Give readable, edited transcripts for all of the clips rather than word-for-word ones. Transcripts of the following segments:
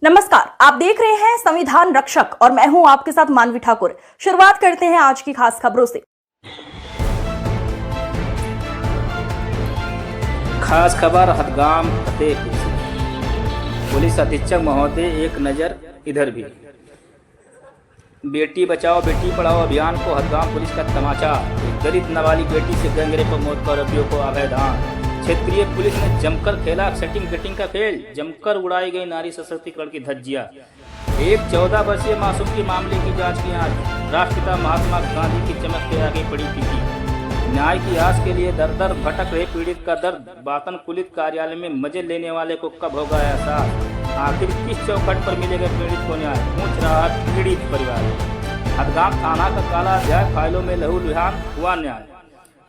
नमस्कार, आप देख रहे हैं संविधान रक्षक और मैं हूं आपके साथ मानवी ठाकुर। शुरुआत करते हैं आज की खास खबरों से। खास खबर हदगाम फतेहपुर से। पुलिस अधीक्षक महोदय, एक नज़र इधर भी। बेटी बचाओ बेटी पढ़ाओ अभियान को हदगाम पुलिस का तमाचा। दलित नाबालिग बेटी से गैंगरेप पर मौत का आरोपियों को अभयदान। क्षेत्रीय पुलिस ने जमकर खेला सेटिंग गेटिंग का खेल। जमकर उड़ाई गई नारी सशक्तिकरण की धज्जियां। एक 14 वर्षीय मासूम के मामले की जांच की आज। राष्ट्रपिता महात्मा गांधी की चमक के आगे पड़ी टीकी। न्याय की आस के लिए दर दर भटक रहे पीड़ित का दर्द। बातन पुलिस कार्यालय में मजे लेने वाले को कब होगा एहसास। आखिर किस चौखट पर मिलेगा पीड़ित को न्याय, पूछ रहा है पीड़ित परिवार। हदगाम थाना का काला अध्याय, फाइलों में लहू लुहान हुआ न्याय।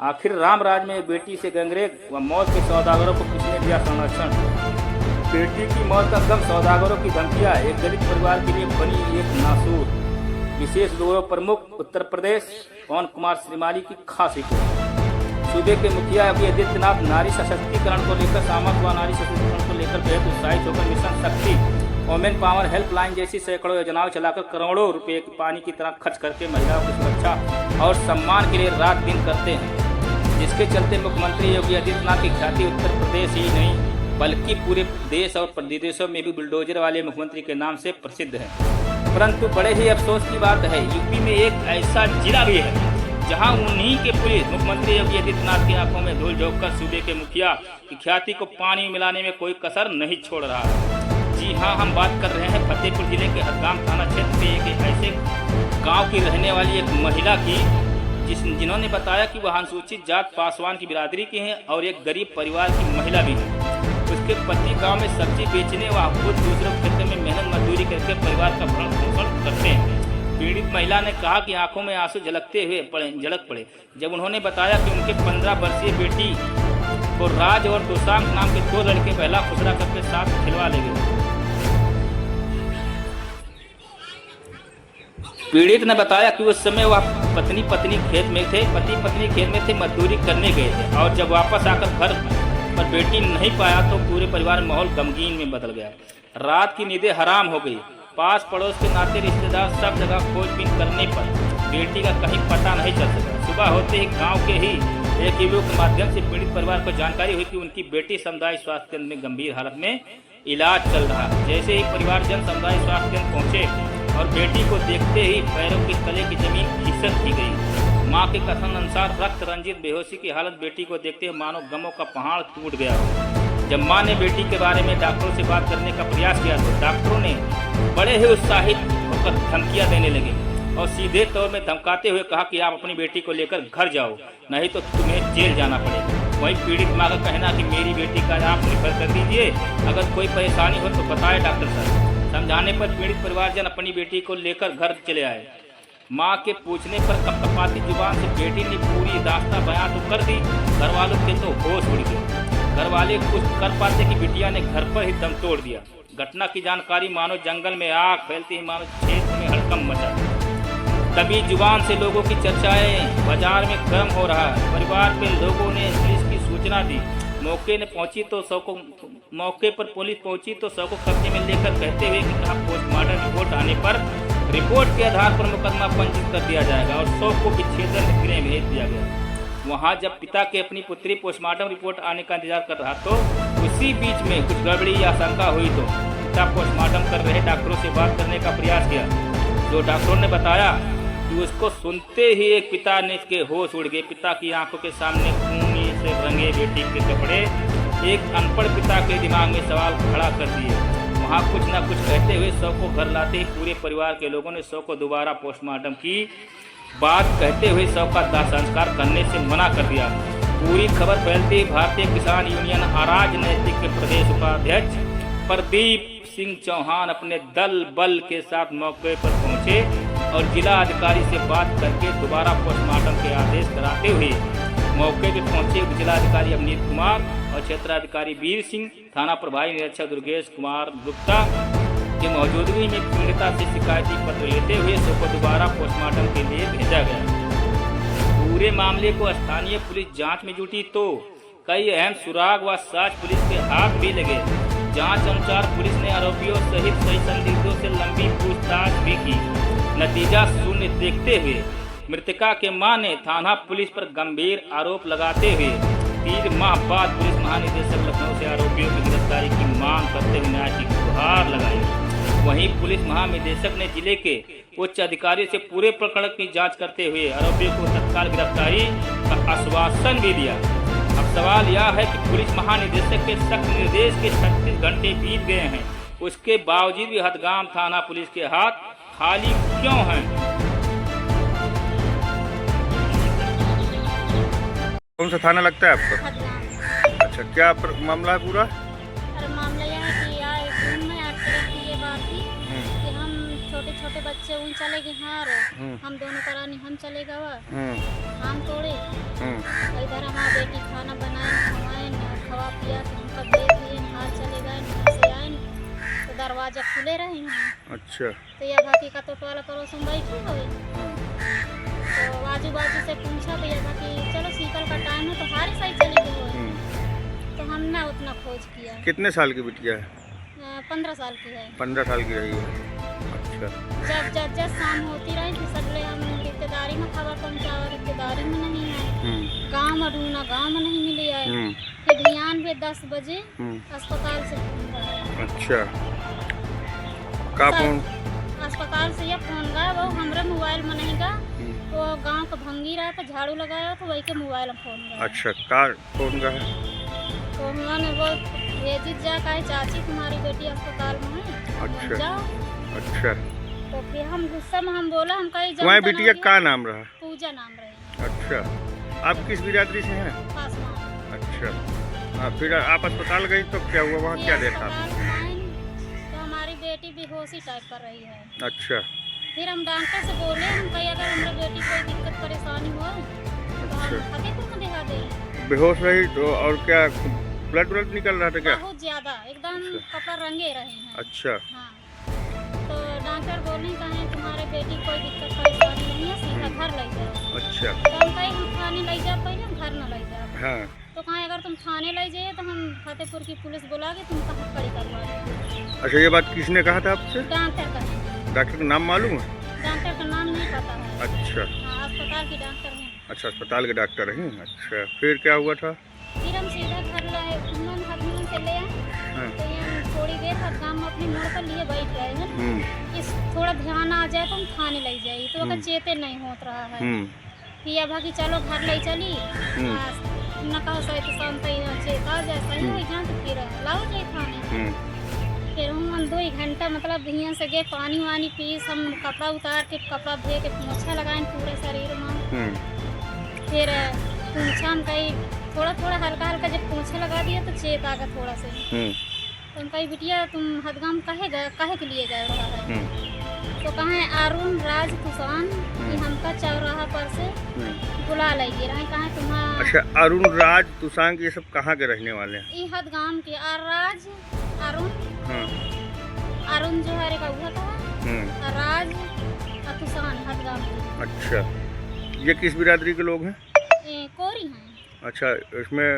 आखिर रामराज में एक बेटी से गैंगरेप व मौत के सौदागरों को किसने दिया संरक्षण। बेटी की मौत का गम, सौदागरों की धमकियां, एक दलित परिवार के लिए बनी एक नासूर। विशेष गौरव प्रमुख उत्तर प्रदेश पवन कुमार श्रीमाली की खास रिपोर्ट। सूबे के मुखिया योगी आदित्यनाथ नारी सशक्तिकरण को लेकर सामक व नारी सशक्तिकरण को लेकर बेहद उत्साहित होकर मिशन शक्ति, वोमेन पावर हेल्पलाइन जैसी सैकड़ों योजनाओं चलाकर करोड़ों रुपए पानी की तरह खर्च करके महिलाओं की सुरक्षा और सम्मान के लिए रात दिन करते हैं, जिसके चलते मुख्यमंत्री योगी आदित्यनाथ की ख्याति उत्तर प्रदेश ही नहीं बल्कि पूरे देश और विदेशों में भी बुलडोजर वाले मुख्यमंत्री के नाम से प्रसिद्ध है। परंतु बड़े ही अफसोस की बात है, यूपी में एक ऐसा जिला भी है जहां उन्हीं के पुलिस मुख्यमंत्री योगी आदित्यनाथ की आंखों में धूल झोंककर सूबे के मुखिया की ख्याति को पानी में मिलाने में कोई कसर नहीं छोड़ रहा है। जी हाँ, हम बात कर रहे हैं फतेहपुर जिले के हदगाम थाना क्षेत्र के एक ऐसे गांव की रहने वाली एक महिला की जिन्होंने बताया कि वह अनुसूचित जात पासवान की बिरादरी की हैं और एक गरीब परिवार की महिला भी है। उसके पति गांव में सब्जी बेचने व खुद दूसरे क्षेत्र में मेहनत मजदूरी करके परिवार का भरण पोषण करते हैं। पीड़ित महिला ने कहा कि आंखों में आंसू झलक पड़े जब उन्होंने बताया कि उनके 15 वर्षीय बेटी को राज और दुसांग नाम के 2 लड़के पहला खुसरा करके साथ खिलवा ले गए। पीड़ित ने बताया कि उस समय वह पति पत्नी खेत में थे, मजदूरी करने गए थे और जब वापस आकर घर पर बेटी नहीं पाया तो पूरे परिवार माहौल गमगीन में बदल गया। रात की नींदें हराम हो गई। पास पड़ोस के नाते रिश्तेदार सब जगह खोजबीन करने पर बेटी का कहीं पता नहीं चल सका। सुबह होते ही गाँव के ही एक युवक के माध्यम से पीड़ित परिवार को जानकारी हुई कि उनकी बेटी समुदाय स्वास्थ्य केंद्र में गंभीर हालत में इलाज चल रहा। जैसे ही परिवारजन समुदाय स्वास्थ्य केंद्र पहुंचे और बेटी को देखते ही पैरों के तले की जमीन खिसक की गई। मां के कथन अनुसार रक्त रंजित बेहोशी की हालत बेटी को देखते ही मानो गमों का पहाड़ टूट गया। जब मां ने बेटी के बारे में डॉक्टरों से बात करने का प्रयास किया तो डॉक्टरों ने बड़े ही उत्साहित होकर धमकियां देने लगे और सीधे तौर में धमकाते हुए कहा कि आप अपनी बेटी को लेकर घर जाओ, नहीं तो तुम्हें जेल जाना पड़ेगा। वहीं पीड़ित मां का कहना कि मेरी बेटी का आप रिफर कर दीजिए, अगर कोई परेशानी हो तो बताए डॉक्टर साहब। समझाने पर पीड़ित परिवारजन अपनी बेटी को लेकर घर चले आए। मां के पूछने पर कपकपाती जुबान से बेटी ने पूरी दास्तां बयां तो कर दी। घर वालों के तो होश उड़ गए। घर वाले कुछ कर पाते कि बिटिया ने घर पर ही दम तोड़ दिया। घटना की जानकारी मानो जंगल में आग फैलती ही मानो क्षेत्र में हड़कंप मचा। तभी जुबान से लोगों की चर्चाएं बाजार में गर्म हो रहा है। परिवार के लोगों ने पुलिस की सूचना दी। मौके पर पुलिस पहुंची तो शव को कब्जे में लेकर कहते हुए कि कहा पोस्टमार्टम रिपोर्ट आने पर रिपोर्ट के आधार पर मुकदमा पंजीकृत कर दिया जाएगा और शव को विच्छेदन गृह भेज दिया गया। वहां जब पिता के अपनी पुत्री पोस्टमार्टम रिपोर्ट आने का इंतजार कर रहा तो उसी बीच में कुछ गड़बड़ी या शंका हुई तो पिता पोस्टमार्टम कर रहे डॉक्टरों से बात करने का प्रयास किया। जो डॉक्टरों ने बताया कि उसको सुनते ही एक पिता ने के होश उड़ गए। पिता की आंखों के सामने खूनी से रंगे बेटी के कपड़े एक अनपढ़ पिता के दिमाग में सवाल खड़ा कर दिए। वहाँ कुछ न कुछ कहते हुए शव को घर लाते ही पूरे परिवार के लोगों ने शव को दोबारा पोस्टमार्टम की बात कहते हुए शव का दाह संस्कार करने से मना कर दिया। पूरी खबर फैलते ही भारतीय किसान यूनियन अराजनैतिक के प्रदेश उपाध्यक्ष प्रदीप सिंह चौहान अपने दल बल के साथ मौके पर पहुंचे और जिला अधिकारी से बात करके दोबारा पोस्टमार्टम के आदेश कराते हुए मौके पर पहुंचे जिलाधिकारी अवनीत कुमार और क्षेत्राधिकारी वीर सिंह, थाना प्रभारी निरीक्षक दुर्गेश कुमार गुप्ता की मौजूदगी में पीड़िता से शिकायती पत्र लेते हुए शव को दोबारा पोस्टमार्टम के लिए भेजा गया। पूरे मामले को स्थानीय पुलिस जांच में जुटी तो कई अहम सुराग व साक्ष्य पुलिस के हाथ भी लगे। जांच अनुसार पुलिस ने आरोपियों सहित कई संदिग्धों से लंबी पूछताछ भी की। नतीजा शून्य देखते हुए मृतका के मां ने थाना पुलिस पर गंभीर आरोप लगाते हुए 3 माह बाद पुलिस महानिदेशक लखनऊ से आरोपियों की गिरफ्तारी की मांग करते हुए न्याय की गुहार लगाई। वहीं पुलिस महानिदेशक ने जिले के उच्च अधिकारियों से पूरे प्रकरण की जांच करते हुए आरोपियों को तत्काल गिरफ्तारी का आश्वासन भी दिया। अब सवाल यह है कि पुलिस महानिदेशक के सख्त निर्देश के 36 घंटे बीत गए हैं, उसके बावजूद भी हदगाम थाना पुलिस के हाथ खाली क्यों हैं? कौन सा थाना लगता है आपको? हदगाम। अच्छा, क्या मामला है पूरा? और मामला यह है कि यार जून में 8 तारीख की ये बात थी कि हम छोटे बच्चे उन चले गए हार, हम दोनों करानी हम चले गए हम तोड़े। इधर हमारा बेटी खाना बनाए खवाए खवा पिया तो उनका देख लिए हार चले गए, से आए तो दरवाजा खुले रहे हैं। अच्छा। तो यह बाकी का तो टोला पड़ोस में बैठे हुए तो आजू बाजू से पूछा तो यह बाकी चलो सीकल का टाइम है तो हारी साइड चले गए। तो हमने उतना खोज किया। कितने साल की बिटिया है? 15 साल की है। 15 साल की रही है। अच्छा। जब शाम होती रही फिर सगले हम रिश्तेदारी में खबर पहुँचावा, रिश्तेदारी में नहीं आए, गांव में ढूंढा गांव में नहीं मिली आए। फिर ध्यान भी 10 बजे अस्पताल से फोन गया। अच्छा, का फोन? अस्पताल से यह फोन गया, वो हमारे मोबाइल में नहीं गया, वो गांव का भंगी रहा था झाड़ू लगाया तो वही के मोबाइल में फोन गया। अच्छा, का फोन का है? तो उन्होंने वो भेजी जा कहे चाची तुम्हारी बेटी अस्पताल में है, अच्छा जाओ। अच्छा। तो फिर हम गुस्सा में हम बोला हम कहीं तुम्हारी बिटिया का नाम रहा? पूजा नाम रहे। अच्छा, आप किस बिरादरी से हैं? पासवान। अच्छा। फिर आप अस्पताल गई तो क्या हुआ, वहाँ क्या देखा? तो हमारी बेटी बेहोशी टाइप कर रही है। अच्छा। फिर हम डॉक्टर से बोले हम कहीं अगर हमारी बेटी कोई दिक्कत परेशानी हो तो हम फतेहपुर में दिखा दें। बेहोश रही तो और क्या ब्लड निकल रहा था क्या? बहुत ज्यादा एकदम कपड़ा रंगे रहे हैं। अच्छा। हाँ, तो डॉक्टर बोले कहें तुम्हारे बेटी कोई दिक्कत परेशानी नहीं है, सीधा घर ले जाओ। अच्छा। तो हम कहीं हम थाने ले जाओ, पहले हम घर न ले जाओ। हाँ। तो कहें अगर तुम थाने ले जाइए तो हम फतेहपुर की पुलिस बुला के तुम कहाँ खड़ी करवा देंगे। अच्छा, ये बात किसने कहा था आपसे? डॉक्टर कहें। डॉक्टर का नाम मालूम है? डॉक्टर का नाम नहीं पता है। अच्छा। हाँ, अस्पताल की डॉक्टर हैं। अच्छा, अस्पताल के डॉक्टर हैं। अच्छा, फिर क्या हुआ था? फिर हम सीधा घर लाए, हदगाम से ले आए। हाँ। तो ये हम थोड़ी देर हदगाम में अपनी मोड़ पर लिए बैठ रहे हैं, इस थोड़ा ध्यान आ जाए तो हम थाने ले जाइए तो अगर चेते नहीं होत रहा है कि अब कि चलो घर ले चली न कहो सही तो शांत चेता जाए सही हो जाए तो फिर लाओ जाए थाने। फिर हम 2 घंटा मतलब धिया से गए, पानी वानी पीस, हम कपड़ा उतार के कपड़ा धे के पोछा लगाए पूरे शरीर में। फिर पूछा हम कहीं थोड़ा हल्का जब पोछा लगा दिया तो चेत आ गया थोड़ा से। तो हम कही बिटिया तुम हदगाम काहे के लिए गए रहा है? तो कहें अरुण राज तुसान कि हमका चौराहा पर से बुला लीजिए रहे। कहें तुम्हारा? अच्छा, अरुण राज तुसान ये सब कहाँ के रहने वाले हैं? ये हदगाम के राज अरुण अरुण जो है का हुआ था, राज तुसान हदगाम के। अच्छा, ये किस बिरादरी के लोग हैं? कोरी हैं। अच्छा, इसमें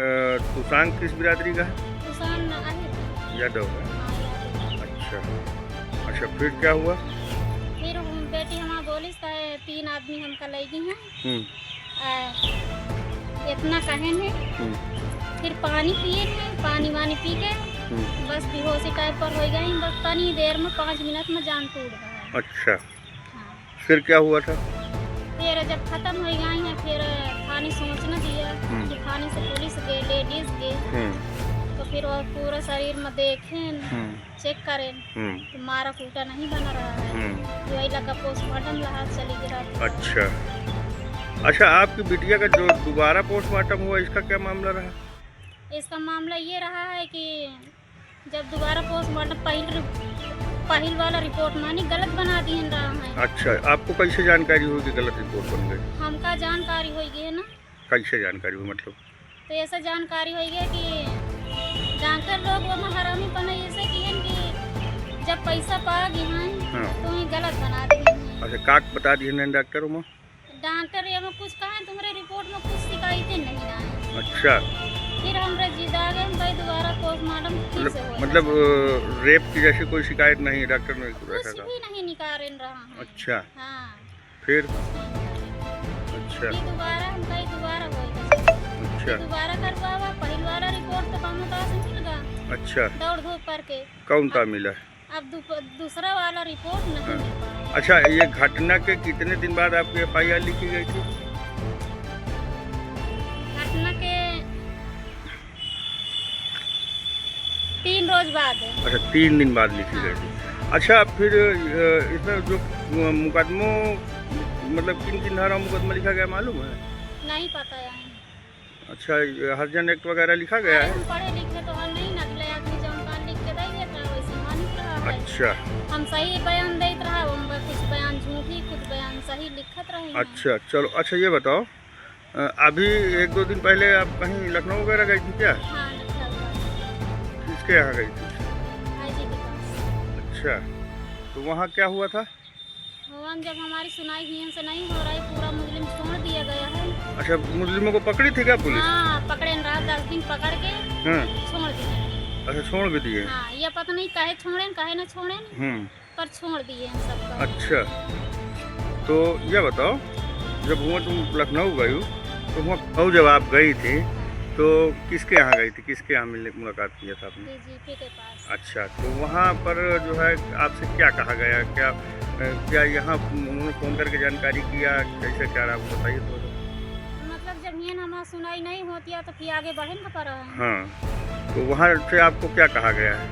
तुसान किस बिरादरी का है? तुसान आहिर यादव है। हाँ, अच्छा। अच्छा, फिर क्या हुआ? फिर बेटी हमारा बोली 3 आदमी हमका ले गई हैं, इतना कहे हैं। फिर पानी पिए हैं, पानी वानी पी के बस बेहोशी टाइप पर हो गई, बस पानी देर में 5 मिनट में जान टूट गया। अच्छा। हाँ। फिर क्या हुआ था? फिर जब खत्म हो गई हैं फिर थाने सोचना दिया कि थाने से पुलिस गए, लेडीज गए, तो फिर वो पूरा शरीर में देखें, चेक करें तो मारा कूटा नहीं बना रहा है, वही लगा पोस्टमार्टम रहा चली गिरा। अच्छा। अच्छा, आपकी बिटिया का जो दोबारा पोस्टमार्टम हुआ इसका क्या मामला रहा? इसका मामला ये रहा है कि जब दोबारा पोस्टमार्टम पहल वाला रिपोर्ट मानी गलत बना दी रहा है। अच्छा, आपको कैसे जानकारी हुई कि गलत रिपोर्ट बन गई? हमका जानकारी हो गई है ना। कैसे जानकारी हुई मतलब? तो ऐसा जानकारी हो गया कि डॉक्टर लोग वो हरामी पना ऐसे किए कि जब पैसा पा गए हैं तो ये गलत बना दिए हैं। अच्छा, काक बता दिए डॉक्टर में? डॉक्टर ये में कुछ कहा तुम्हारे रिपोर्ट में कुछ शिकायतें नहीं आए। अच्छा। फिर हमरे जिद आ गए, हम भाई दोबारा पोस्टमार्टम फिर से हो मतलब रेप की जैसी कोई शिकायत नहीं, डॉक्टर ने कुछ रखा था? भी नहीं निकाल रहा है। अच्छा, हाँ फिर? फिर अच्छा दोबारा हम भाई दोबारा हो अच्छा दोबारा करवावा, पहले वाला रिपोर्ट तो कम होता से मिल गया अच्छा, दौड़ धूप करके। कौन सा मिला? अब दूसरा वाला रिपोर्ट नहीं मिल पाया। अच्छा, ये घटना के कितने दिन बाद आपकी FIR लिखी गई थी? घटना के 3 रोज बाद। अच्छा, 3 दिन बाद लिखी गई थी। अच्छा, फिर इसमें जो मुकदमों मतलब किन किन धारा मुकदमा लिखा गया मालूम है? नहीं पता है। अच्छा, हरिजन एक्ट वगैरह लिखा गया है? हम पढ़े लिखे तो हम नहीं, अगले आदमी जब कान लिख के दे देता है वैसे मानित रहा है। अच्छा हम सही बयान देते रहा, हम कुछ बयान झूठी कुछ बयान सही लिखत रहे हैं। अच्छा, चलो। अच्छा, ये बताओ, अभी 1-2 दिन पहले आप कहीं लखनऊ वगैरह गई थी क्या? हाँ किसके यहाँ गई थी? आई जी के पास। अच्छा, तो वहाँ क्या हुआ था? भगवान जब हमारी सुनाई हियन से नहीं हो रही, पूरा मुस्लिम छोड़ दिया गया है। अच्छा, मुस्लिमों को पकड़ी थी क्या पुलिस? हाँ पकड़े न रहा, 10 दिन पकड़ के हाँ। छोड़ दिए। अच्छा, छोड़ भी दिए? हाँ, ये पता नहीं काहे छोड़े काहे न छोड़े, पर छोड़ दिए हम सबका। अच्छा, तो ये बताओ, जब वहाँ तुम लखनऊ गई तो वहाँ जब आप गई थी तो किसके यहाँ गई थी, किसके यहाँ मिलने मुलाकात किया था आपने? डीजीपी के पास। अच्छा, तो वहाँ पर जो है आपसे क्या कहा गया, क्या यहाँ उन्होंने फ़ोन करके जानकारी किया, कैसे क्या रहा, आप बताइए तो। मतलब जब हियन हमारा सुनाई नहीं होती है तो फिर आगे बढ़ें का पर है। हाँ, तो वहाँ से आपको क्या कहा गया है?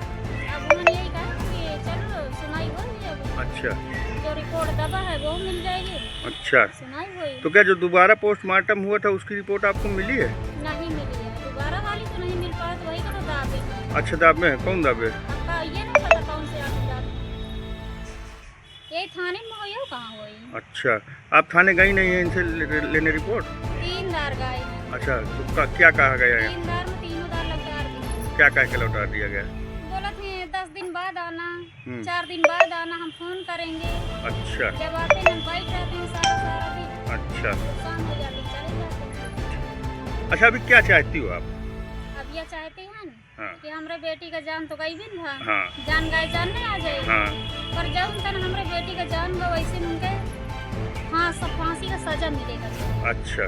अब उन्होंने यही कहा कि चलो सुनाई होगी, अब अच्छा जो रिपोर्ट दबा है वो मिल जाएगी। अच्छा, सुनाई हुई तो क्या जो दोबारा पोस्टमार्टम हुआ था उसकी रिपोर्ट आपको मिली है? नहीं मिली है, दोबारा वाली तो नहीं मिल पाया, तो वही का तो दावे है। अच्छा, दाब में कौन दाबे? आपका ये नहीं पता कौन से आदमी दावे, यही थाने में हो या कहाँ हुई। अच्छा, आप थाने गई नहीं है इनसे लेने रिपोर्ट? 3 दार गए हैं। अच्छा, तो क्या कहा गया है? 3 दार में 3 दार लौटा दिए। क्या कह के लौटा दिया गया? बोला थे 10 दिन बाद आना, 4 4 दिन बाद आना, हम फोन करेंगे। अच्छा जब आते हैं बैठ जाते हैं सारा दिन, अच्छा शाम हो जाती चले जाते हैं। अच्छा, अभी क्या चाहती हो आप? अब ये चाहते हैं हाँ कि हमरे बेटी का जान तो गई भी ना, हाँ जान गए जान नहीं आ जाए, हाँ पर जब तक हमरे बेटी का जान गए वैसे उनके हाँ सब फांसी का सजा मिलेगा। अच्छा,